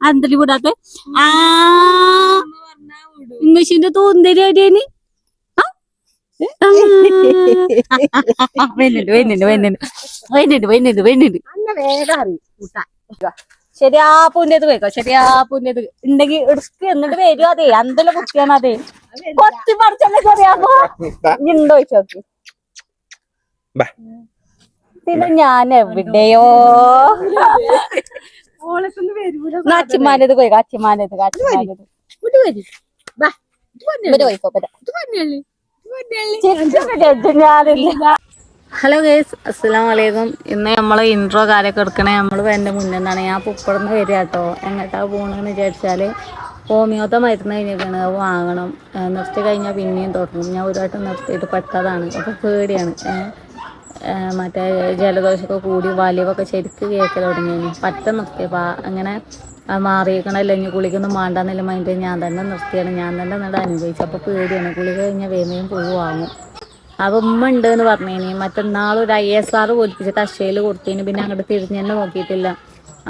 അന്തലി വിടാത്ത ആ ഉമ്മച്ചിന്റെ തോന്നല് എവിടെയാണ് ശരിയാപ്പൂന്റേത് പോയിക്കോ ശരിയാപ്പൂന്റേത് ഉണ്ടെങ്കി എടുക്ക് എന്നിട്ട് വരും അതെ അന്തല കുട്ടിയാണ് അതെ കൊത്തി പറിച്ചല്ലേ ചെറിയാപ്പോ ഉണ്ടോ ചോക്ക് പിന്നെ ഞാൻ എവിടെയോ അച്ഛന്മാരത് പോയി അച്ഛന്മാരത് ഹലോ ഗൈസ് അസ്സലാമു അലൈക്കും. ഇന്ന് നമ്മളെ ഇൻട്രോ കാര്യമൊക്കെ എടുക്കണേ നമ്മൾ എൻ്റെ മുന്നിന്നാണ് ഞാൻ പുപ്പടന്ന് വരിക കേട്ടോ. എങ്ങോട്ടാ പോകണമെന്ന് വിചാരിച്ചാൽ ഹോമിയോത്തെ മരുന്ന് കഴിഞ്ഞിരിക്കുകയാണ്, അത് വാങ്ങണം. നിർത്തി കഴിഞ്ഞാൽ പിന്നെയും തുടങ്ങും. ഞാൻ ഒരു വട്ടം നിർത്തിയിട്ട് പെട്ടതാണ്, അപ്പോൾ പേടിയാണ്. മറ്റേ ജലദോഷമൊക്കെ കൂടി വലിവൊക്കെ ശരിക്ക് കേൾക്കൽ തുടങ്ങിയിരുന്നു. പറ്റ നിർത്തിയപ്പോൾ അങ്ങനെ മാറിയിരിക്കണമല്ലോ, ഇനി ഗുളികൊന്നും വേണ്ടാന്നില്ല മൈൻഡ് ഞാൻ തന്നെ നിർത്തിയാണ്. ഞാൻ തന്നെ എന്നിട്ട് അനുഭവിച്ചു. അപ്പോൾ പേടിയാണ്, ഗുളിക കഴിഞ്ഞാൽ വേഗം പോയി വാങ്ങും. അപ്പം ഉമ്മ ഉണ്ട് എന്ന് പറഞ്ഞേനി. മറ്റന്നാളൊരു ISR കൊടുപ്പിച്ചിട്ട് അക്ഷയിൽ കൊടുത്തേന്, പിന്നെ അങ്ങോട്ട് തിരിഞ്ഞ് തന്നെ നോക്കിയിട്ടില്ല.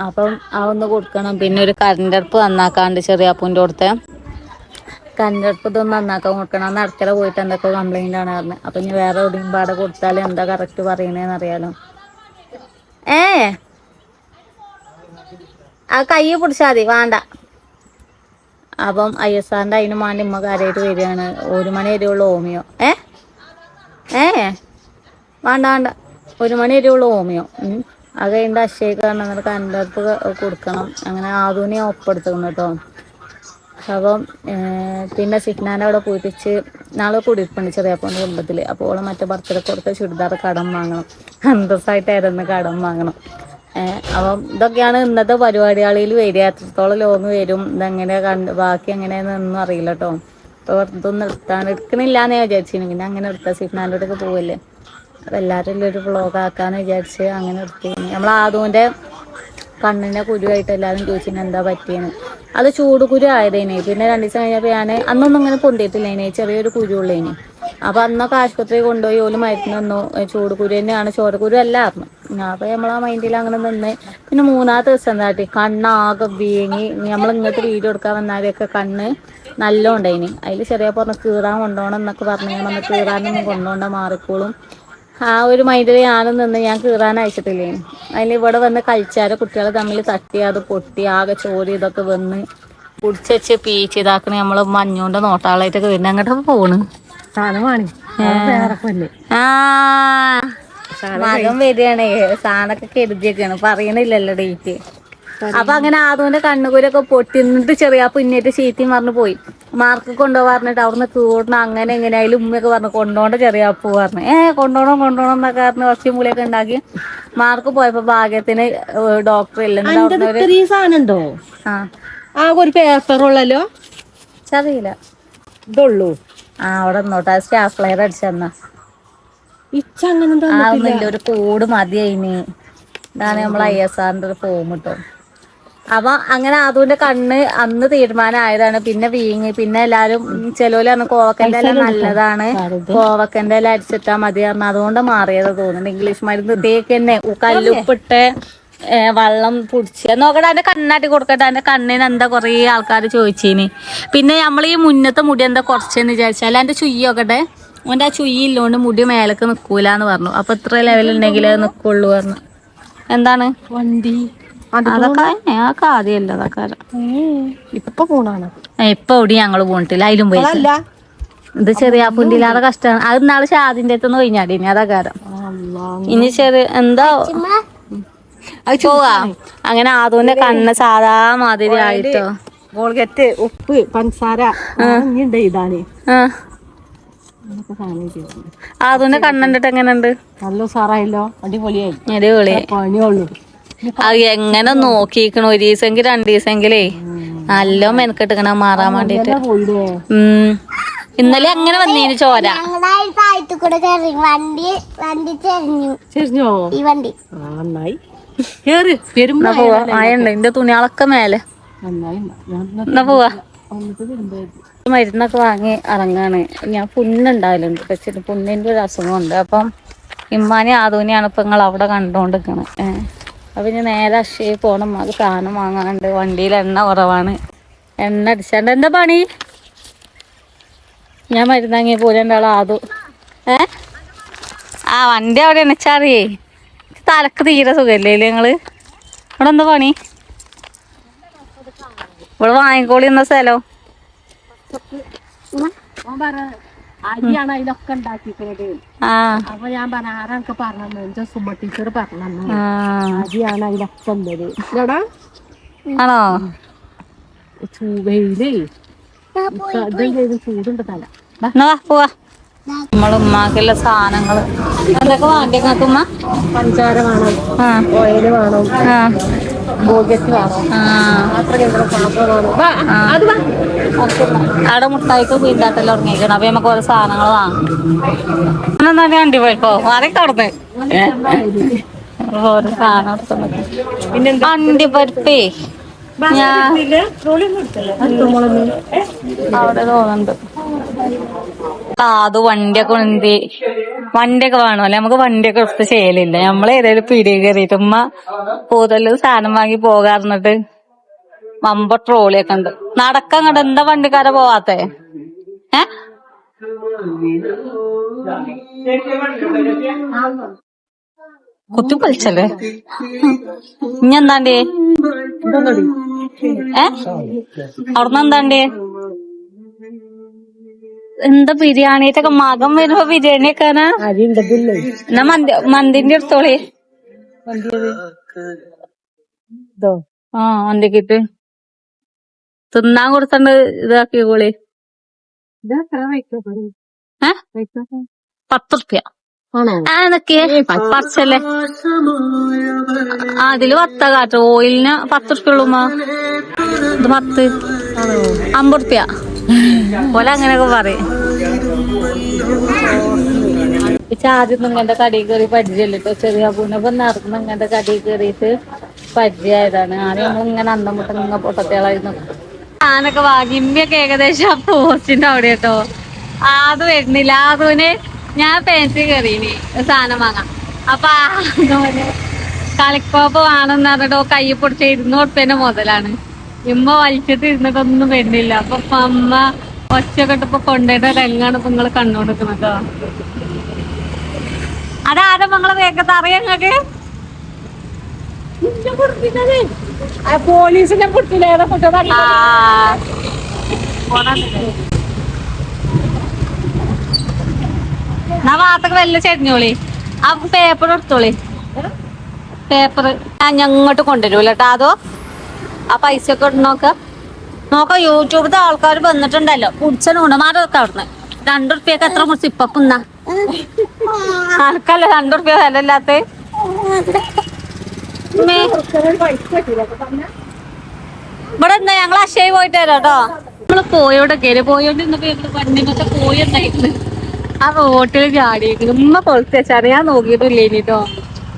അപ്പം അതൊന്ന് കൊടുക്കണം. പിന്നെ ഒരു കറണ്ട് അടുപ്പ് നന്നാക്കാണ്ട് ചെറിയാപ്പൂൻ്റെ കൊടുത്ത് കറണ്ട് അടുപ്പ് ഇതൊന്ന് നന്നാക്കാൻ കൊടുക്കണം. അന്ന് അടുക്കള പോയിട്ട് എന്തൊക്കെ കംപ്ലൈൻ്റ് ആണ് പറഞ്ഞത്. അപ്പം ഇനി വേറെ എവിടെയും പാടെ കൊടുത്താൽ എന്താ കറക്റ്റ് പറയണേന്ന് അറിയാലോ. ആ കൈ പിടിച്ചാൽ മതി, വേണ്ട. അപ്പം ISRൻ്റെ അതിന് വേണ്ടി ഉമ്മ കാര്യമായിട്ട് വരികയാണ്. 1 മണി വരെയുള്ളൂ ഹോമിയോ. വേണ്ട 1 മണി വരെയുള്ളൂ ഹോമിയോ. അത് കഴിഞ്ഞിട്ട് അക്ഷയ്ക്ക് പറഞ്ഞിട്ട് കറണ്ട് അടുപ്പ് കൊടുക്കണം. അങ്ങനെ ആധുനിക ഒപ്പെടുത്തുന്നു കേട്ടോ. അപ്പം പിന്നെ സിഗ്നാൻ്റെ അവിടെ പോയിപ്പിച്ച് നാളെ കുടിപ്പുണ്ട് ചെറിയപ്പോൻ്റെ കുടുംബത്തിൽ. അപ്പോൾ ഓളെ മറ്റേ ബർത്ത്ഡേ കൊടുത്ത ചുരിദാർ കടം വാങ്ങണം, അന്തസ്സായിട്ടായിരുന്നു കടം വാങ്ങണം. അപ്പം ഇതൊക്കെയാണ് ഇന്നത്തെ പരിപാടികളിൽ വരിക. എത്രത്തോളം ലോങ് വരും, ഇതെങ്ങനെ ബാക്കി എങ്ങനെയാണെന്നൊന്നും അറിയില്ല കേട്ടോ. അപ്പോൾ ഇതൊന്നും എടുക്കണില്ലാന്ന് ഞാൻ വിചാരിച്ചിരുന്നു. പിന്നെ അങ്ങനെ എടുത്താൽ സിഗ്നാൻ്റെ അടുത്തൊക്കെ പോവല്ലേ, അപ്പോൾ എല്ലാവരും ഒരു വ്ളോഗ് ആക്കാമെന്ന് വിചാരിച്ച് അങ്ങനെ എടുത്തു. നമ്മൾ ആദൂൻ്റെ കണ്ണിൻ്റെ കുരുവായിട്ട് എല്ലാവരും ചോദിച്ചിട്ട് എന്താ പറ്റിയെന്ന്. അത് ചൂട് കുരു ആയതേനെ. പിന്നെ 2 ദിവസം കഴിഞ്ഞപ്പോൾ ഞാൻ അന്നൊന്നും ഇങ്ങനെ പൊന്തിയിട്ടില്ലേനെ, ചെറിയൊരു കുരുവുള്ളേനെ. അപ്പോൾ അന്നൊക്കെ ആശുപത്രി കൊണ്ടുപോയി ഓല് മരുന്ന് തന്നു. ചൂട് കുരു തന്നെയാണ്, ചോരക്കുരു അല്ല പറഞ്ഞു. അപ്പോൾ നമ്മൾ ആ മൈൻഡിൽ അങ്ങനെ നിന്ന്. പിന്നെ 3-ാമത്തെ ദിവസം എന്താട്ടി കണ്ണാകെ വീങ്ങി. നമ്മൾ ഇങ്ങോട്ട് വീഡിയോ എടുക്കാൻ വന്നാലൊക്കെ കണ്ണ് നല്ല ഉണ്ടായിനി. അതിൽ ചെറിയ പറഞ്ഞ് കീറാൻ കൊണ്ടുപോകണം എന്നൊക്കെ പറഞ്ഞു. ഞാൻ വന്ന് കീറാനൊന്നും കൊണ്ടുപോകണ്ട, മാറിക്കോളും. ആ ഒരു മൈൻഡിൽ ഞാനും നിന്ന്. ഞാൻ കീറാൻ അയച്ചിട്ടില്ലേ. അതിൽ ഇവിടെ വന്ന് കളിച്ചാൽ കുട്ടികൾ തമ്മിൽ തട്ടി അത് പൊട്ടി ആകെ ചോരി ഇതൊക്കെ വന്ന് കുടിച്ച് പീച്ച് ഇതാക്കണ നമ്മൾ മഞ്ഞോണ്ട് നോട്ടാളായിട്ടൊക്കെ വരുന്ന അങ്ങോട്ടൊക്കെ പോണ് മകം വരികയാണേ. സാധനമൊക്കെ കരുതിയൊക്കെയാണ്, പറയണില്ലല്ലോ ഡേറ്റ്. അപ്പൊ അങ്ങനെ ആദൂന്റെ കണ്ണുകൂരൊക്കെ പൊട്ടിന്നിട്ട് ചെറിയ പിന്നേറ്റ് ചീത്തയും പറഞ്ഞു പോയി. മാർക്ക് കൊണ്ടുപോകാൻ പറഞ്ഞിട്ട് അവിടുന്ന് കൂടണം അങ്ങനെ എങ്ങനെ അതിൽ ഉമ്മയൊക്കെ പറഞ്ഞു കൊണ്ടോണ്ട ചെറിയാപ്പൂ പറഞ്ഞു. കൊണ്ടോണം എന്നൊക്കെ പറഞ്ഞ് കുറച്ച് മൂലയൊക്കെ ഉണ്ടാക്കി. മാർക്ക് പോയപ്പോ ഭാഗ്യത്തിന് ഡോക്ടർ ഇല്ലെന്നുണ്ടോ. ഒരു പേപ്പറുള്ളല്ലോ, അറിയില്ല ഇതുള്ളൂ. അവിടെ നിന്നോട്ടെ, സ്റ്റാഫ് പ്ലെയർ അടിച്ചെന്നാ ഇച്ചങ്ങനെ ഒരു കോഡ് മതിയതിന്. ഇതാണ് നമ്മൾ ISRൻ്റെ ഒരു ഫോം കിട്ടും. അപ്പൊ അങ്ങനെ അതുകൊണ്ട് കണ്ണ് അന്ന് തീരുമാനമായതാണ്. പിന്നെ വീങ്ങി. പിന്നെ എല്ലാരും ചെലോലാണ് കോവക്കന്റെ ഇല നല്ലതാണ്, കോവക്കന്റെ ഇല അടിച്ചിട്ടാ മതി പറഞ്ഞ, അതുകൊണ്ട് മാറിയത് തോന്നുന്നുണ്ട്. ഇംഗ്ലീഷ് മരുന്ന് തേക്ക് തന്നെ കല്ലുപ്പിട്ട് വെള്ളം പൊടിച്ച് നോക്കട്ടെ. അതിന്റെ കണ്ണാട്ടി കൊടുക്കട്ടെ. അതിന്റെ കണ്ണിന് എന്താ കുറേ ആൾക്കാർ ചോദിച്ചീനി. പിന്നെ നമ്മൾ ഈ മുന്നത്തെ മുടി എന്താ കുറച്ചെന്ന് വിചാരിച്ചാൽ അതിന്റെ ചുയ്യൊക്കട്ടെ. ഓൻ്റെ ആ ചുയ്യില്ലോണ്ട് മുടി മേലക്ക് നിൽക്കൂലെന്ന് പറഞ്ഞു. അപ്പൊ ഇത്ര ലെവലുണ്ടെങ്കിലേ നിൽക്കുള്ളൂ പറഞ്ഞു. എന്താണ് വണ്ടി അതൊക്കെ ഞങ്ങൾക്ക് ആദ്യമല്ല അതൊക്കെ ഇപ്പൊ പോണാണ്. ഇപ്പൊ എവിടെ ഞങ്ങള് പോണിട്ടില്ല, അതിലും പോയി. ഇത് ചെറിയ പുന്തിലാതെ കഷ്ടമാണ്. അത് നാളെ ഷാദിന്റെ അടുത്തൊന്ന് കഴിഞ്ഞാടി. ഇനി അതാകാരം ഇനി ചെറിയ എന്താ പോവാ. അങ്ങനെ ആദൂന്റെ കണ്ണ് സാധാ മാതിരി ആയിട്ടോ. ഗോൾഗറ്റ്, ഉപ്പ്, പഞ്ചസാര ഇതാണ്. ആദൂന്റെ കണ്ണിട്ട് എങ്ങനെയുണ്ട്? നല്ല ഉസാറായല്ലോ, അടിപൊളിയായി. അടിപൊളിയുള്ളൂ. അത് എങ്ങനെ നോക്കിക്കണ 1 ദിവസമെങ്കിൽ 2 ദിവസമെങ്കിലേ നല്ല മെനക്കെട്ടിക്കണം മാറാൻ വേണ്ടിട്ട്. ഇന്നലെ അങ്ങനെ വന്നീന് ചോര. ആയുണ്ട് എന്റെ തുണികളൊക്കെ മേലെ. എന്നാ പോവാ. മരുന്നൊക്കെ വാങ്ങി ഇറങ്ങാണ്. ഞാൻ പുണ്ണുണ്ടാവലുണ്ട്, പക്ഷേ പുണ്ണിന്റെ ഒരു അസുഖമുണ്ട്. അപ്പം ഇമ്മാനെ ആദൂനെയാണ് ഇപ്പൊ നിങ്ങൾ അവിടെ കണ്ടോണ്ടിരിക്കണത്. അപ്പം ഇനി നേരെ അക്ഷയ പോകണം. അത് സാധനം വാങ്ങാനുണ്ട്. വണ്ടിയിൽ എണ്ണ കുറവാണ്. എണ്ണ അടിച്ചാണ്ട് എന്താ പണി? ഞാൻ മരുന്നാങ്ങിയ പോലെ ഉണ്ടാവും ആദു. ആ വണ്ടി അവിടെ എണിച്ചാറിയേ തലക്ക് തീരെ സുഖല്ലേ നിങ്ങള്? ഇവിടെ എന്താ പണി? ഇവിടെ വാങ്ങിക്കോളി എന്ന സ്ഥലം അരിയാണ് അതിലൊക്കെ ഉണ്ടാക്കിക്കുന്നത്. ആ അപ്പൊ ഞാൻ പറഞ്ഞ ആരാൾക്ക് പറഞ്ഞു സുമ ടീച്ചർ പറഞ്ഞു അരിയാണ് അതിലൊക്കെ ഉള്ളത്. എടാ ആണോ? വെയിലേ ചെയ്ത് ചൂടുണ്ട് തല. എന്നാ പോവാ. നമ്മള് ഉമ്മാക്കുള്ള സാധനങ്ങള് എന്തൊക്കെ വാങ്ങിക്കോക്ക് ഉമ്മ? പഞ്ചാര വേണം, ഓയില് വേണം, ബോഗറ്റ് വേണം, അവിടെ മുട്ടായിക്ക് വീണ്ടാട്ടെല്ലാം ഉറങ്ങിക്കണം. അപ്പൊ നമുക്ക് ഓരോ സാധനങ്ങൾ വാങ്ങും. എന്നാ വണ്ടി പോയിപ്പോ അതൊക്കെ അവിടുന്ന് ഓരോ സാധനം പിന്നെ അണ്ടി പരിപ്പേ ഞാൻ അവിടെ തോന്നുന്നുണ്ട്. അത് വണ്ടിയൊക്കെ വണ്ടിയൊക്കെ വേണമല്ലേ? നമുക്ക് വണ്ടിയൊക്കെ എടുത്ത് ചെയ്യലില്ല. നമ്മളേതായാലും പിടിയെ കയറിയിട്ട് ഉമ്മ കൂടുതൽ സാധനം വാങ്ങി പോകാറുന്നിട്ട് വമ്പ ട്രോളിയൊക്കെ ഉണ്ട്. നടക്കങ്ങട്ട് എന്താ വണ്ടിക്കാരെ പോവാത്തെ? കുത്തി പൊളിച്ചല്ലേ? ഇനി എന്താണ്ടേ? അവിടുന്ന് എന്താണ്ടേ? എന്താ ബിരിയാണിയൊക്കെ മകം വരുമ്പോ ബിരിയാണി വെക്കാനാ? എന്നാ മന്തിന്റെ എടുത്തോളി. ആ മന്തിക്കിട്ട് തിന്നാൻ കൊടുത്തണ്ട് ഇതാക്കിക്കോളി. 10 റുപ്യ അതൊക്കെ പറിച്ചല്ലേ? അതില് 10 കാട്ടോ. ഓയിലിന് 10 റുപ്യ ഉള്ളൂ. ഇത് 10 50 റുപ്യ പോലെ അങ്ങനെയൊക്കെ പറയും. ആദ്യം ഇങ്ങനത്തെ കടയിൽ കയറി പരിചയമില്ലട്ടോ. ചെറിയ പൂനപ്പൊ നടന്ന് ഇങ്ങനത്തെ കടയിൽ കയറിയിട്ട് പരിചയമായതാണ്. ആദ്യം നമ്മളിങ്ങനെ അന്തമുട്ട ഇങ്ങനെ പൊട്ടത്തേളായിരുന്നു. ഞാനൊക്കെ വാങ്ങി. ഇമ്മയൊക്കെ ഏകദേശം ആ പോസ്റ്റിന്റെ അവിടെ കേട്ടോ. അത് വരുന്നില്ല. അതുവിന് ഞാൻ ഫാൻസി കയറിയിനി സാധനം വാങ്ങാം. അപ്പൊ അതുപോലെ കളിക്കോപ്പ് വേണമെന്ന് പറഞ്ഞിട്ടോ കൈ പൊടിച്ച 200 റുപ്യേന്റെ മുതലാണ്. ഇമ്മ വലിച്ചിട്ട് ഇരുന്നിട്ടൊന്നും വരുന്നില്ല. അപ്പൊ അമ്മ ഒച്ചയൊക്കെ ഇട്ടിപ്പോ കൊണ്ടുപോയിട്ട് രംഗാണ് ഇപ്പൊ നിങ്ങള് കണ്ടുകൊണ്ടിരിക്കുന്നതോ. അതാരാ മങ്ങളെ വേഗത്ത് അറിയാം നിങ്ങക്ക്? പോലീസിനെ പൊട്ടിലേറെ എന്നാ ഭാഗത്തൊക്കെ വല്ല ചെരിഞ്ഞോളി. ആ പേപ്പർ എടുത്തോളി. പേപ്പർ ഞങ്ങോട്ട് കൊണ്ടുവരൂല കേട്ടോ. അതോ ആ പൈസ ഒക്കെ നോക്ക യൂട്യൂബിലത്തെ ആൾക്കാർ വന്നിട്ടുണ്ടല്ലോ. കുടിച്ചനുണ്ടമാരൊക്കെ അവിടുന്ന് 2 റുപ്യൊക്കെ എത്ര കുടിച്ച് ഇപ്പൊ കുന്ന ആൾക്കല്ല 2 റുപ്യ വില ഇല്ലാത്ത. ഇവിടെ എന്താ ഞങ്ങൾ അക്ഷയ പോയിട്ട് വരാം കേട്ടോ. നമ്മള് പോയോണ്ടൊക്കെ പോയോണ്ട് വണ്ടിമൊക്കെ പോയിട്ടുണ്ടായിരുന്നു. ആ റോട്ടില് ചാടിയേക്കുന്നു. ഉമ്മ പൊളിച്ച് വെച്ചാണ്. ഞാൻ നോക്കിയിട്ടില്ലേ ഇനിട്ടോ.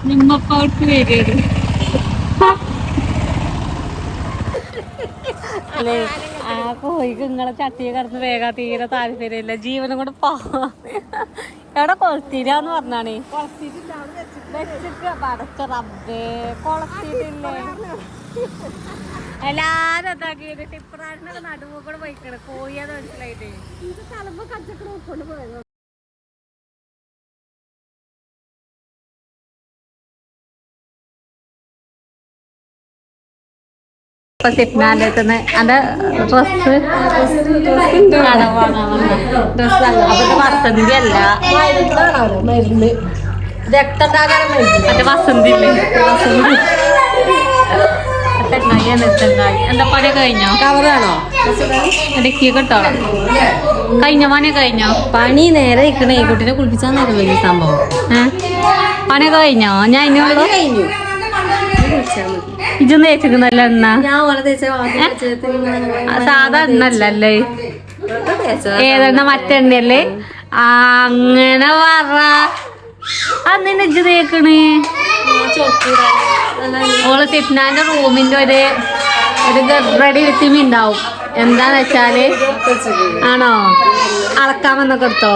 നിമ്മപ്പുറത്ത് വരികയാണ് അല്ലേ? ആ കോഴിക്ക് നിങ്ങളെ ചട്ടിയെ കിടന്ന് വേഗം തീരെ താല്പര്യമില്ല. ജീവനും കൂടെ എവിടെ കൊളത്തിരാന്ന് പറഞ്ഞാണേ. പടച്ച റബ്ബേ കൊളത്തിട്ടില്ലേ? എല്ലാരും എന്താക്കിയിട്ട് ടിപ്പറാടിനൊക്കെ നടുവ് കൂടെ പോയിക്കണ കോഴിയാന്ന് മനസ്സിലായിട്ടേ. സിപ്നാന്റെ അടുത്തുനിന്ന് എന്റെ ഡ്രസ്സ് അതൊക്കെ വസന്തി അല്ല, മരുന്ന് മറ്റേ വസന്തി ഇല്ലേ? തെങ്ങായി എന്താ പണിയൊക്കെ കഴിഞ്ഞോ? കവറാണോ ഇടയ്ക്ക് കിട്ടോളാം. കഴിഞ്ഞോ? പണിയൊക്കെ കഴിഞ്ഞോ? പണി നേരെ ഇരിക്കണേ. കുട്ടീനെ കുളിപ്പിച്ചാൽ നേരം വലിയ സംഭവം. പണിയൊക്കെ കഴിഞ്ഞോ? ഞാൻ ഇനിയുള്ളൂ. കഴിഞ്ഞു. ഇജൊന്നും തേച്ചിരിക്കുന്നല്ല എണ്ണ? ഞാൻ സാധാ എണ്ണല്ലേ? ഏതെണ്ണ? മറ്റെണ്ണയല്ലേ? അങ്ങനെ പറ. അന്ന് ഇജ്ജ് തേക്കണ്. ഓള് സിപ്നാന്റെ റൂമിന്റെ ഒരു റെഡി വിത്തിമി ഉണ്ടാവും. എന്താന്ന് വെച്ചാല് ആണോ അളക്കാമെന്നൊക്കെ എടുത്തോ?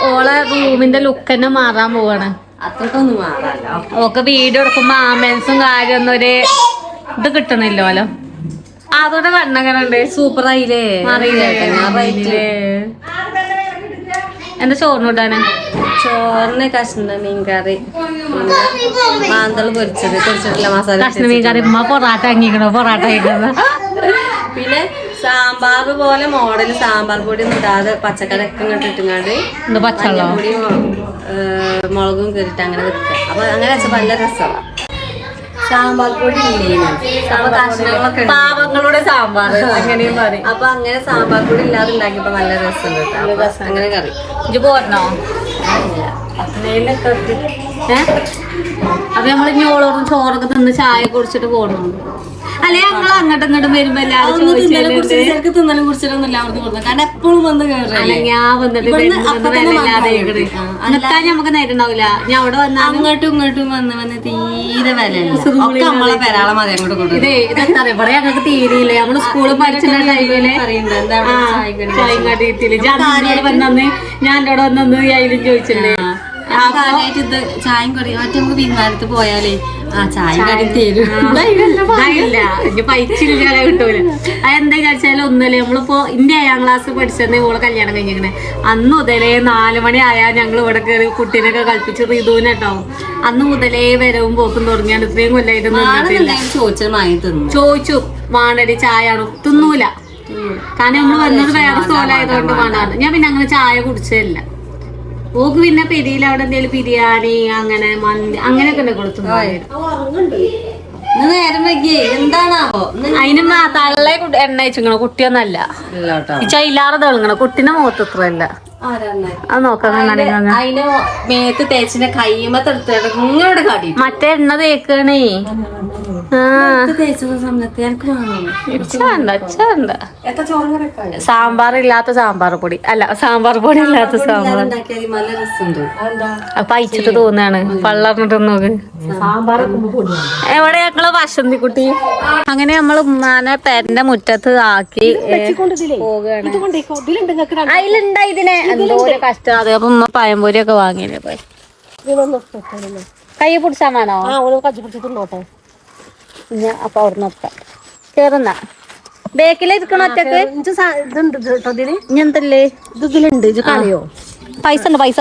ഓളെ റൂമിന്റെ ലുക്ക് തന്നെ മാറാൻ പോവാണ്. അത്രക്കൊന്നും മാറാല്ലോ. ഒക്കെ വീഡിയോ എടുക്കുമ്പോ ആംബുലൻസും കാര്യമൊന്നും ഒരു ഇത് കിട്ടണില്ലോ. അതോടെ കണ്ണങ്ങനുണ്ട് സൂപ്പറായില്ലേ? മാറിയില്ലേ? എന്താ ചോറിനിടാന്? ചോറിന് കഷ്ണ മീൻകറി, മാന്തള് പൊരിച്ചിട്ടില്ല മസാല, കഷ്ണ മീൻകറി. ഉമ്മ പൊറാട്ട അങ്ങിക്കണോ? പൊറാട്ട പിന്നെ സാമ്പാർ പോലെ മോഡല് സാമ്പാർ പൊടി ഒന്നും ഇടാതെ പച്ചക്കറി ഒക്കെ ഇങ്ങോട്ട് ഇട്ടുങ്ങാണ്ട് മഞ്ഞപ്പൊടിയും മുളകും കയറിട്ട് അങ്ങനെ വെക്കുക. അപ്പൊ അങ്ങനെ വെച്ചപ്പോ നല്ല രസമാണ്. സാമ്പാർ പൊടി ഇല്ലേനു, അപ്പൊ കഷ്ണങ്ങളൊക്കെ പാവങ്ങളുടെ സാമ്പാർ അങ്ങനെയും പറയും. അപ്പൊ അങ്ങനെ സാമ്പാർ പൊടി ഇല്ലാതെ ഉണ്ടാക്കിയപ്പോ നല്ല രസം കേട്ടോ. അങ്ങനെ കറി ഇജ്ജ് പോരണോ? അപ്പൊ നമ്മള് ഇനി ഓളോടും ചോറൊക്കെ തിന്ന് ചായ കുടിച്ചിട്ട് പോകണം. അല്ലെ ഞങ്ങൾ അങ്ങോട്ടും ഇങ്ങോട്ടും വരുമ്പോ എല്ലാവരും തിന്നലും കുടിച്ചിട്ടൊന്നുമില്ല അവർക്ക് കൊടുക്കുന്നത്. കാരണം എപ്പോഴും വന്ന് കയറില്ല. ഞാൻ വന്നിട്ട് നിൽക്കാൻ നമുക്ക് നേരം ഉണ്ടാവില്ല. ഞാൻ അവിടെ വന്ന അങ്ങോട്ടും ഇങ്ങോട്ടും വന്ന് തീരെ വില നമ്മളെ പെരാളെ മതി അങ്ങോട്ട് കൊണ്ടു. ഇതെന്താ ഇവിടെ ഞങ്ങൾക്ക് തീരെയില്ല. നമ്മള് സ്കൂളിൽ പഠിച്ചിട്ട് ടൈമില് ചായം കാട്ടിയിട്ടില്ല. വന്നു ഞാൻ എന്റെ അവിടെ വന്നു അതിലും ചോദിച്ചില്ലേ. കാര്യമായിട്ട് ഇത് ചായം കടി മറ്റേ നമുക്ക് പിന്നാലത്ത് പോയാലേ ചായം കടി തരും. പൈച്ചില്ല കിട്ടൂല. അതെന്താ വിചാരിച്ചാലും ഒന്നല്ലേ നമ്മളിപ്പോ ഇന്റെ 7ാം ക്ലാസ് പഠിച്ചെന്ന് ഓളെ കല്യാണം കഴിഞ്ഞിങ്ങനെ അന്ന് മുതലേ 4 മണി ആയാൽ ഞങ്ങൾ ഇവിടെ കയറി കുട്ടീനൊക്കെ കളിപ്പിച്ച് റിതുവിനെട്ടോ അന്ന് മുതലേ വരവും പോക്കും തുടങ്ങിയാണ്. ഇത്രയും കൊല്ലായിട്ട് ചോദിച്ചു വാണ്ടടി ചായ ആണോ? തിന്നൂല. കാരണം നമ്മള് വന്നത് വേറെ സ്ഥലമായതുകൊണ്ട് വേണ്ടാണ്. ഞാൻ പിന്നെ അങ്ങനെ ചായ കുടിച്ചതല്ല. ഓക്ക് പിന്നെ പെരിയിൽ അവിടെ എന്തെങ്കിലും ബിരിയാണി അങ്ങനെ മന്തി അങ്ങനെയൊക്കെ ഉണ്ട് കൊടുത്തു. നേരം വൈകിയേ എന്താണാവോ? അതിന് തള്ളേ എണ്ണ വെച്ചിങ്ങണോ? കുട്ടിയൊന്നല്ല ഇല്ലാതെ തെളുങ്ങണ കുട്ടീന്റെ മുഖത്ത് ഇത്രയല്ല. അത് നോക്കാൻ അതിന്റെ മേത്ത് തേച്ചിന്റെ കൈമത്തെടുത്ത് ഇങ്ങോട്ട് കാട്ടി മറ്റേ എണ്ണ തേക്കണേ. തേച്ച സമയത്ത് എനിക്ക് സാമ്പാർ ഇല്ലാത്ത സാമ്പാർ പൊടി അല്ല, സാമ്പാർ പൊടി ഇല്ലാത്ത സാമ്പാർ അപ്പൊ അയച്ചിട്ട് തോന്നാണ്. പള്ളറിഞ്ഞിട്ട് നോക്ക്. എവിടെ ഞങ്ങള് വസന്തിക്കുട്ടി അങ്ങനെ നമ്മൾ ഉമ്മാനെ പേരന്റെ മുറ്റത്ത് ആക്കി പോവുകയാണ്. അതിലുണ്ടാ ഇതിനെ എന്തോ കഷ്ടം. അത് അപ്പൊ ഉമ്മ പഴംപൊരിയൊക്കെ വാങ്ങിയില്ലേ. കൈ പിടിച്ചാൽ വേണോ? അപ്പൊ അവിടെ നോക്കാം. കേറുന്ന ബേക്കിലിരിക്കണ ഒറ്റക്ക് ഇങ്ങനത്തല്ലേ ഇതിലുണ്ട്. കളിയോ? പൈസ ഉണ്ട്. പൈസ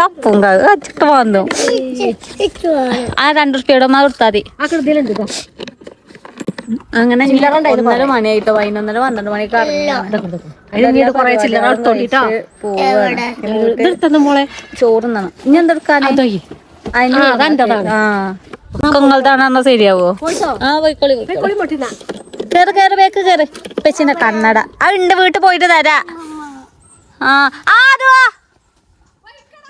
തപ്പും അച്ചിട്ട് വന്നു. ആ 2 റുപ്യയുടെ കൊടുത്താൽ മതി. അങ്ങനെ 1:30 മണിയായിട്ടോ. 11:30 12 മണിക്ക് മോളെ ചോറുന്നാണ്. ഇനി എന്തെടുക്കാനോ നിങ്ങളതാണോ? ശരിയാവോ? ആ പോയിക്കോളി. കേറ് കേറ് ബേക്ക് കേറ്. പെച്ചിന്റെ കണ്ണട ഉണ്ട്. വീട്ടിൽ പോയിട്ട് തരാ.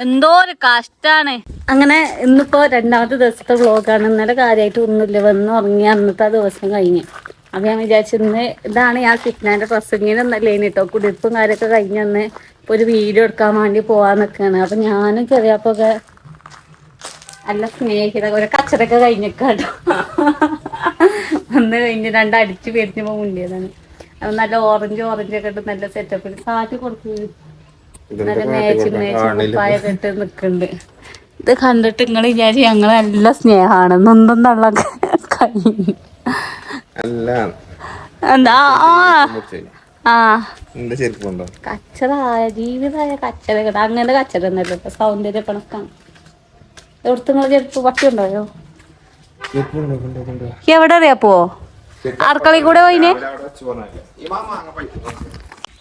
എന്തോ ഒരു കഷ്ടാണ്. അങ്ങനെ ഇന്നിപ്പോ 2ാമത്തെ ദിവസത്തെ വ്ളോഗാണ്. ഇന്നലെ കാര്യമായിട്ട് ഒന്നുമില്ല. വന്ന് ഉറങ്ങി അന്നത്തെ ദിവസം കഴിഞ്ഞ്. അപ്പൊ ഞാൻ വിചാരിച്ചു ഇന്ന് ഇതാണ് ഞാൻ സിഫ്നാന്റെ പ്രസംഗിന് ഒന്നല്ലേ കേട്ടോ. കുടിപ്പും കാര്യമൊക്കെ കഴിഞ്ഞന്ന് ഇപ്പൊ ഒരു വീഡിയോ എടുക്കാൻ വേണ്ടി പോവാൻ നിൽക്കുകയാണ്. അപ്പൊ ഞാനും ചെറിയപ്പൊക്കെ നല്ല സ്നേഹിത ഒരു കച്ചറൊക്കെ കഴിഞ്ഞിട്ടോ. വന്ന് കഴിഞ്ഞ് 2 അടിച്ച് പെരിഞ്ഞപ്പോ മുണ്ടിയതാണ്. അത് നല്ല ഓറഞ്ച് ഒക്കെ ഇട്ട് നല്ല സെറ്റപ്പിൽ സാറ്റ് കൊടുത്തു. നല്ല മേച്ചിപ്പായൊക്കെ ഇട്ട് നിക്കുന്നുണ്ട്. ഇത് കണ്ടിട്ട് നിങ്ങൾ വിചാരിച്ചു ഞങ്ങള് നല്ല സ്നേഹമാണ്. നൊന്തും തള്ളൊക്കെ കഴിഞ്ഞു. എന്താ കച്ചറായ ജീവിതമായ കച്ചറ കേട്ടോ. അങ്ങനെ കച്ചറ ഒന്നല്ലോ. സൗന്ദര്യ കണക്കാണ്. എവിടുത്തെ നിങ്ങൾ ചെരുപ്പ് പട്ടി ഉണ്ടായോ? എവിടെ അറിയാപ്പോ? അടുക്കളയിൽ കൂടെ പോയിനെ.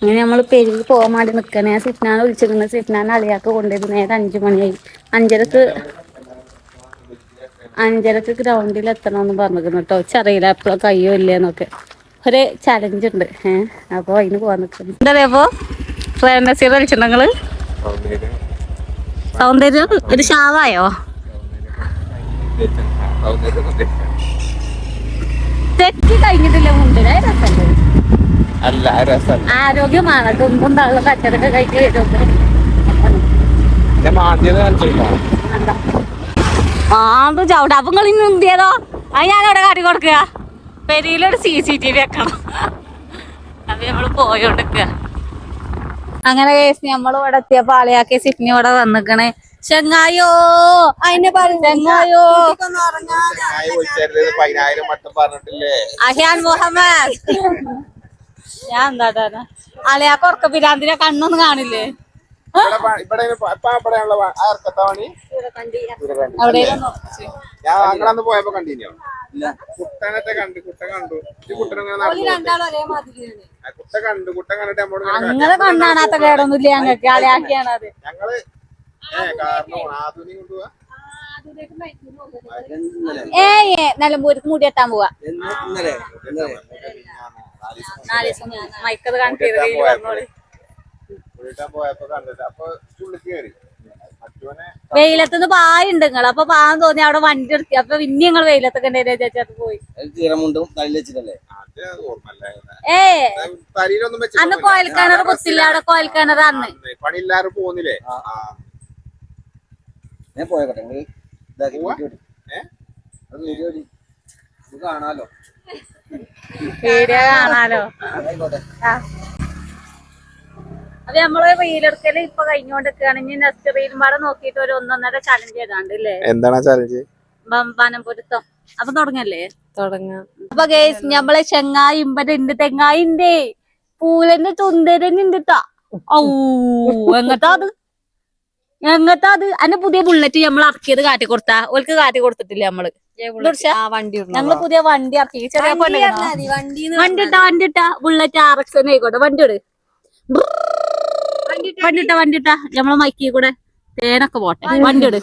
അങ്ങനെ നമ്മൾ പെരിയിൽ പോകാൻ വേണ്ടി നിൽക്കണേ. സിഫ്നാനെ വിളിച്ചിരുന്നു. സിഫ്നാനെ അളിയാക്ക് കൊണ്ടുവരുന്നത് നേരെ 5 മണിയായി. 5:30 ഗ്രൗണ്ടിൽ എത്തണമെന്ന് പറഞ്ഞിരുന്നു കേട്ടോ. ചെറിയില്ല എപ്പോഴും കയ്യോ ഇല്ലേന്നൊക്കെ ഒരു ചലഞ്ച് ഉണ്ട്. അപ്പോൾ അതിന് പോകാൻ നിൽക്കുന്നു. എന്താ അറിയാപ്പോ പ്രേമനസീർ കളിച്ചിട്ടുണ്ടെങ്കിൽ സൗന്ദര്യം ഒരു ഷാവായോ? തെറ്റി കഴിഞ്ഞിട്ടില്ല. മുണ്ടിന് രസമുണ്ട്. ആരോഗ്യമാണ്. തുമ്പും തള്ള കച്ചറൊക്കെ കഴിച്ച് ചവിട്ട. അപ്പം കളി മുന്തിയതോ? അത് ഞാനവിടെ കാട്ടി കൊടുക്കുക. പെരിയിലൊരു CCTV വെക്കണം. അപ്പൊ നമ്മള് പോയോണ്ടിരിക്കുക. അങ്ങനെ നമ്മൾ ഇവിടെ എത്തിയപ്പോ ആളിയാക്കി സിഫ്നി ഇവിടെ വന്നിക്കണേ. ചെങ്ങായോ അതിനെ പറയും ചെങ്ങായോ അഹിയാൻ മുഹമ്മദ്. ഞാൻ എന്താ അലയാ കൊറക്ക പിരാന്തിനെ കണ്ണൊന്നും കാണില്ലേ? ഞാൻ പോയപ്പോ കണ്ടിന്യോ കുട്ടനത്തെ കണ്ടു കുട്ട കണ്ടു കുട്ട കണ്ടു കുട്ട കണ്ടിട്ട് അങ്ങനെ കണ്ണാണാത്ത കേടൊന്നുമില്ല ഞങ്ങൾക്ക് അലയാക്കിയാണ് അത്. ഞങ്ങള് നിലമ്പൂർക്ക് മുടി എത്താൻ പോവാ. മൈക്കത് കാണിക്കരുത്. വെയിലത്തുനിന്ന് പായുണ്ട് നിങ്ങൾ. അപ്പൊ പാൻ തോന്നി അവിടെ വണ്ടി എടുത്തി. അപ്പൊ പിന്നെ ഞങ്ങൾ വെയിലത്തൊക്കെ ചേച്ചത് പോയി. അന്ന് കോയൽക്കിണർ കുത്തില്ല. അവിടെ കോയൽക്കിണർ അന്ന് പണിയില്ലാതെ പോന്നില്ലേ കാണാലോ വീഡിയോ കാണാലോ. അപ്പൊ നമ്മള് റീലെടുക്കല് ഇപ്പൊ കഴിഞ്ഞോണ്ടിരിക്കുകയാണെങ്കിൽ നെക്സ്റ്റ് റീലും പാടെ നോക്കിട്ട് ഒരു 1.5 ചലഞ്ച് ചെയ്താണ്ട് ഇല്ലേ? എന്താണ് ചലഞ്ച്? വനം പൊരുത്തം. അപ്പൊ തുടങ്ങല്ലേ? തുടങ്ങാം. അപ്പൊ ഗേസ് നമ്മളെ ചെങ്ങായി ഇമ്പതുണ്ട്. തെങ്ങായിണ്ടേ പൂലന്റെ ചുന്തരനുണ്ട്. എങ്ങത്താ അത് അന്നെ പുതിയ ബുള്ളറ്റ് നമ്മൾ ഇറക്കിയത് കാട്ടി കൊടുത്താ ഓൾക്ക് കാട്ടി കൊടുത്തിട്ടില്ല നമ്മള്. ഞങ്ങള് പുതിയ വണ്ടി ഇറക്കി. ചെറിയ വണ്ടി ഇട്ടാ ബുള്ളറ്റ് RX ആയിക്കോട്ടെ. വണ്ടി ഇട്ടാ നമ്മളെ മൈക്കി കൂടെ തേനൊക്കെ പോട്ടെ. വണ്ടി ഇട്.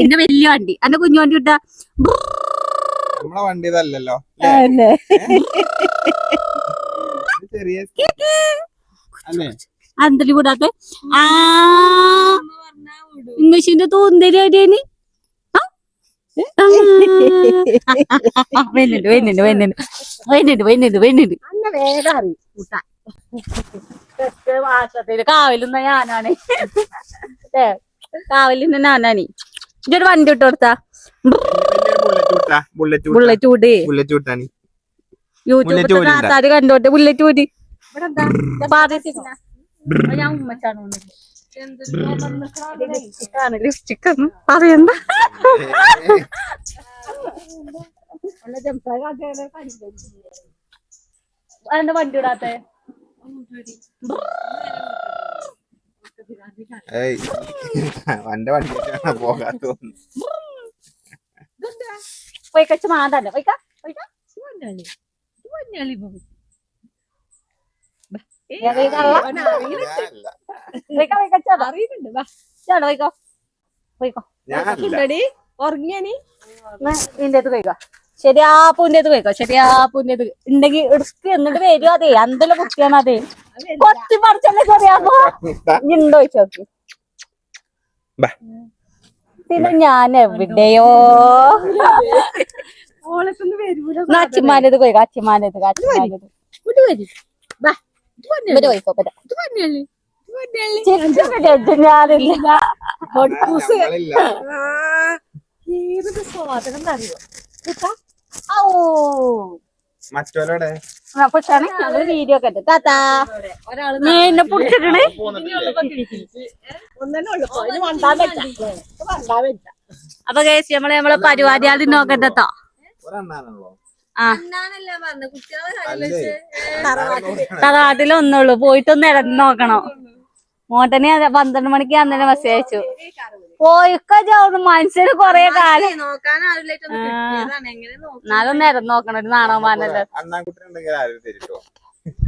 എന്റെ വലിയ വണ്ടി അന്റെ കുഞ്ഞു വണ്ടി ഇട്ടാ വണ്ടി ഇതല്ലല്ലോ. അന്തലി കൂടാത്തെ ഇംഗ്ലീഷിന്റെ തൂന്തരിന് കാവലുന്ന ഞാനാണ്. കാവലിന്റെ ഞാനാണ്. ഇതൊരു വണ്ടി ഇട്ട് കൊടുത്താ ബുള്ളറ്റ് കൂടി യൂട്യൂബിൽ ആൾക്കാര് കണ്ടോട്ടെ. ബുള്ളറ്റ് കൂടി ഞാൻ ഉമ്മച്ചാണ് ലിപ്സ്റ്റിക് ഒന്നും പറയണ്ട. എന്താ വണ്ടി ഇടാത്തെ? പോയിക്കച്ച് മാണ്ടല്ലേ ശരിയാപ്പൂന്റേത് പോയിക്കോ. ശരിയാപ്പൂന്റേത് ഉണ്ടെങ്കി എടുക്ക് എന്നിട്ട് വരും. അതെ എന്തെല്ലാം കുട്ടിയാണ് അതെ കൊത്തി പറിച്ചല്ലേ ശരിയാപ്പോ ഉണ്ടോ ചോക്ക്. പിന്നെ ഞാൻ എവിടെയോ അച്ചിമാനത് പോയിക്കോ. അച്ചിമാനത് ഞാനില്ല വീഡിയോ ഒക്കെ താത്താ എന്നെ പൊടിച്ചിട്ടേ. അപ്പൊ കേസ് നമ്മളെ പരിപാടിയാദ്യം നോക്കട്ടോ. തറവാട്ടിൽ ഒന്നുള്ളൂ. പോയിട്ടൊന്ന് ഇറങ്ങി നോക്കണം. മോട്ടനെ 12 മണിക്ക് അന്നെ മെസ്സേജ് അയച്ചു. പോയിക്കോന്ന് മനുഷ്യന് കൊറേ കാലം എന്നാലും നേരം നോക്കണം. ഒരു നാണവമാനല്ലോ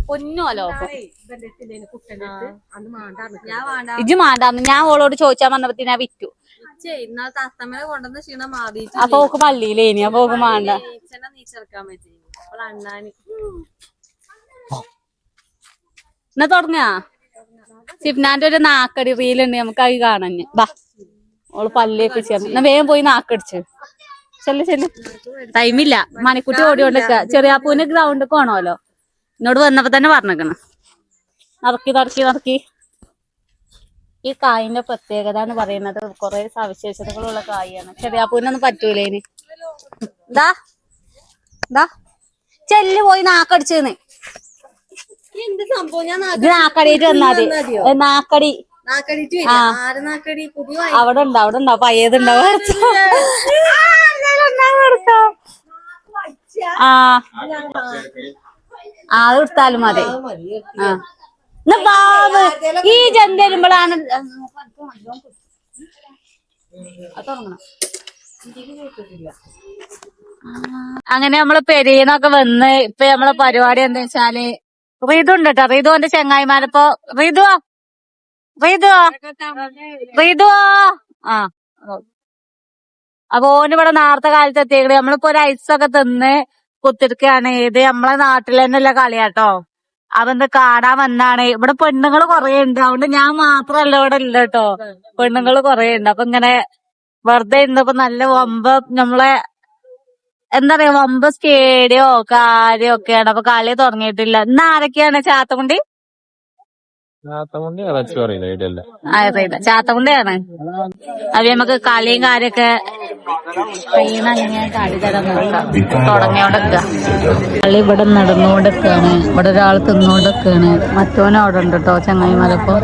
പൊന്നോലോ. ഇജ് മാണ്ടാന്ന് ഞാൻ ഓളോട് ചോദിച്ചാൻ വന്നപ്പോ ഞാൻ വിറ്റു. അപ്പൊ ഓക്ക് പള്ളിയിലേനി. അപ്പൊ ഓക്ക് മാണ്ട. എന്നാ തുടങ്ങാ. സിഫ്നാന്റെ ഒരു നാക്കടി റീലുണ്ട്. നമുക്ക് അത് കാണഞ്ഞ് ബാ. ഓള് പല്ലിയൊക്കെ ചേർന്ന് വേഗം പോയി നാക്കടിച്ച് ചെല്ലു. ടൈമില്ല. മണിക്കുട്ടി ഓടിക്കൊണ്ടിരിക്ക. ചെറിയാപ്പൂവിന്റെ ഗ്രൗണ്ട് പോണല്ലോ. എന്നോട് വന്നപ്പോ തന്നെ പറഞ്ഞേക്കണ് നടക്കി. ഈ കായിന്റെ പ്രത്യേകത എന്ന് പറയുന്നത് കുറെ സവിശേഷതകളുള്ള കായാണ്. ചെറിയാപ്പൂവിനൊന്നും പറ്റൂലേന്. ചെല്ല് പോയി നാക്കടിച്ചെന്ന് എന്ത് സംഭവം ഞാൻ ഇത് നാക്കടിയിട്ട് വന്നാ മതി. നാക്കടി നാക്കടിയിട്ട് ആര് നാക്കടി പുതിയ അവിടെ ഉണ്ടാവും പയ്യതുണ്ടാവും. അത് എടുത്താലും മതി. ബാബ് ഈ ജന്ത വരുമ്പോഴാണ് അങ്ങനെ നമ്മള് പെരീന്നൊക്കെ വന്ന് ഇപ്പൊ നമ്മളെ പരിപാടി എന്താ വെച്ചാല് റീതു ഉണ്ട് കേട്ടോ. റീതുവിന്റെ ചെങ്ങായിമാരപ്പോ റീതുവോ ആ അപ്പൊ ഓന് ഇവിടെ നേരത്തെ കാലത്ത് എത്തിയത് നമ്മളിപ്പോ ഒരു ഐസൊക്കെ തിന്ന് കുത്തിരിക്കുകയാണ്. ഇത് നമ്മളെ നാട്ടിൽ തന്നെയുള്ള കളിയാട്ടോ. അതെന്ത് കാണാൻ വന്നാണ്. ഇവിടെ പെണ്ണുങ്ങൾ കൊറേ ഉണ്ട്. അതുകൊണ്ട് ഞാൻ മാത്രല്ല ഇവിടെ ഇല്ല കേട്ടോ. പെണ്ണുങ്ങൾ കൊറേ ഉണ്ട്. അപ്പൊ ഇങ്ങനെ വെറുതെ ഇരുന്നപ്പോ നല്ല വമ്പ നമ്മളെ എന്താ പറയാ വമ്പ സ്റ്റേഡിയോ കാര്യമൊക്കെയാണ്. അപ്പൊ കളി തുടങ്ങിയിട്ടില്ല. ഇന്ന് ആരൊക്കെയാണ്? ചാത്തക്കുണ്ടി അറിയില്ല. ചാത്തക്കുണ്ടിയാണ്. അപ്പൊ നമുക്ക് കളിയും കാര്യൊക്കെ അങ്ങനെ കളി തരാൻ നോക്കാം. തുടങ്ങിയോണ്ടൊക്കെ കളി ഇവിടെ നടന്നുകൊണ്ടൊക്കെയാണ്. ഇവിടെ ഒരാൾ തിന്നുകൊണ്ടൊക്കെയാണ്. മറ്റോനും അവിടെ ഉണ്ട് കേട്ടോ ചങ്ങായിമാരപ്പോ.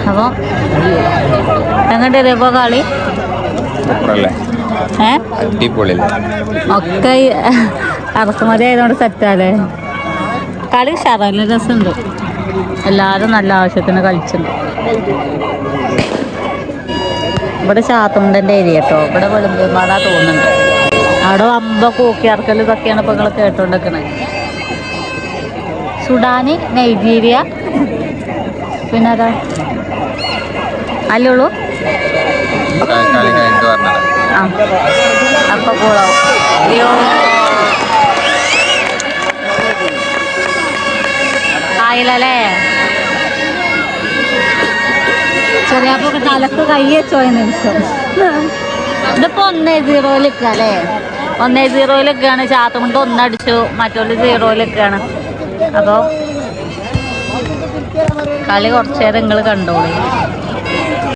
അപ്പൊ എങ്ങോട്ട് ഇപ്പോ കളി ഒക്കെ ഇറക്കുമതി ആയതുകൊണ്ട് സെറ്റാലേ. കളി ഷറല് രസമുണ്ട്. എല്ലാരും നല്ല ആവശ്യത്തിന് കളിച്ചിട്ടുണ്ട്. ഇവിടെ ചാത്തമുണ്ടന്റെ ഏരിയ കേട്ടോ. ഇവിടെ വെളുമ്പുമാടാ തോന്നുന്നുണ്ട്. അവിടെ അമ്പ കൂക്കിയർക്കൽ ഇതൊക്കെയാണ് ഇപ്പൊ നിങ്ങൾ കേട്ടോണ്ടിരിക്കണേ. സുഡാന്, നൈജീരിയ, പിന്നെ അതാ അല്ലുള്ളൂ. അപ്പൊ കൂളാവും. അയ്യോ ആയില്ലേ. ചെറിയപ്പൊക്കെ തലക്ക് കൈ വെച്ചോയ നിമിഷം. ഇതിപ്പോ 1-0 അല്ലേ. 1-0 ചാത്തമുണ്ട്. ഒന്നടിച്ചു, മറ്റൊരു 0 അപ്പൊ കളി കുറച്ചേരം നിങ്ങൾ കണ്ടോളൂ.